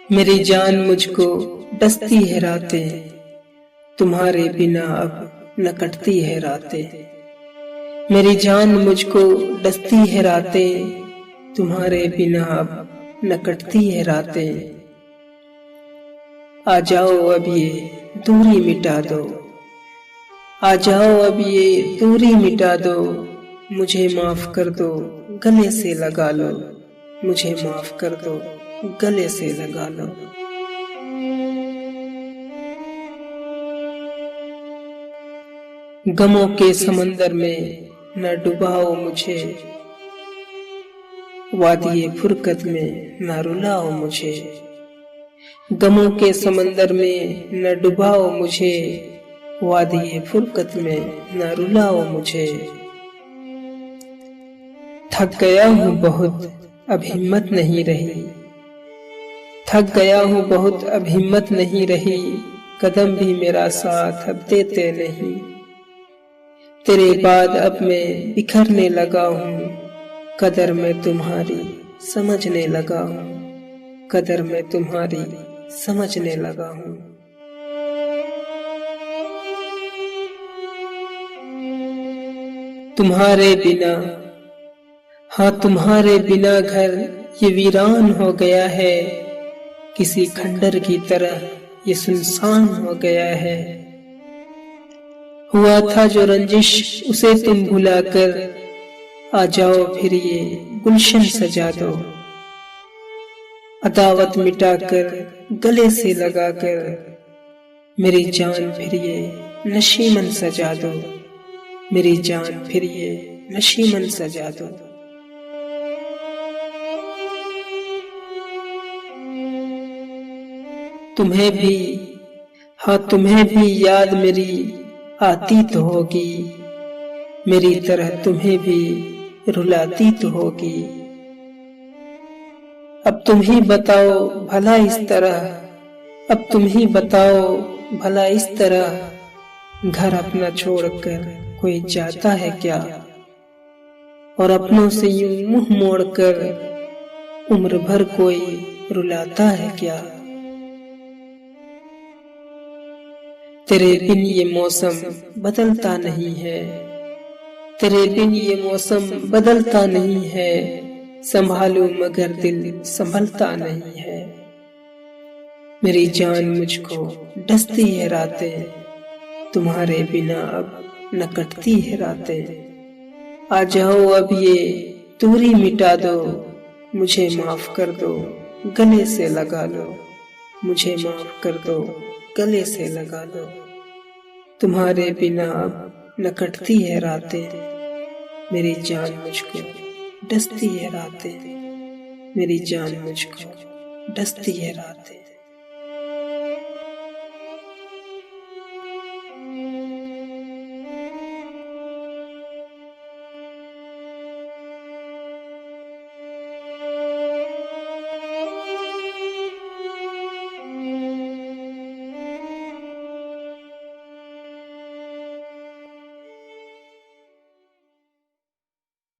मेरी जान मुझको डसती है रातें, तुम्हारे बिना अब न कटती है रातें। मेरी जान मुझको डसती है रातें, तुम्हारे बिना अब न कटती है रातें। आ जाओ अब ये दूरी मिटा दो, आ जाओ अब ये दूरी मिटा दो, मुझे माफ कर दो गले से लगा लो, मुझे माफ कर दो गले से लगा लो। गमों के समंदर में न डुबाओ मुझे, वादिये फुरकत में न रुलाओ मुझे। गमों के समंदर में न डुबाओ मुझे, वादिये फुरकत में न रुलाओ मुझे। थक गया हूँ बहुत अब हिम्मत नहीं रही, थक गया हूँ बहुत अब हिम्मत नहीं रही, कदम भी मेरा साथ अब देते नहीं। तेरे बाद अब मैं बिखरने लगा हूँ, कदर मैं तुम्हारी समझने लगा हूँ, कदर मैं तुम्हारी समझने लगा हूँ। तुम्हारे बिना, हाँ तुम्हारे बिना घर ये वीरान हो गया है, किसी खंडर की तरह ये सुनसान हो गया है। हुआ था जो रंजिश उसे तुम भुलाकर, आ जाओ फिर ये गुलशन सजा दो। अदावत मिटाकर गले से लगाकर, मेरी जान फिर ये नशीमन सजा दो, मेरी जान फिर ये नशीमन सजा दो। तुम्हें भी, हाँ तुम्हें भी याद मेरी आती तो होगी, मेरी तरह तुम्हें भी रुलाती तो होगी। अब तुम ही बताओ भला इस तरह, अब तुम ही बताओ भला इस तरह, घर अपना छोड़कर कोई जाता है क्या, और अपनों से यूं मुंह मोड़कर उम्र भर कोई रुलाता है क्या। तेरे बिन ये मौसम बदलता नहीं है, तेरे बिन ये मौसम बदलता नहीं है, संभालूं मगर दिल संभलता नहीं है। मेरी जान मुझको डसती है रातें, तुम्हारे बिना अब न कटती है रातें। आ जाओ अब ये दूरी मिटा दो, मुझे माफ कर दो गले से लगा लो, मुझे माफ कर दो गले से लगा लो। तुम्हारे बिना अब न कटती है रातें, मेरी जान मुझको डसती है रातें, मेरी जान मुझको डसती है रातें।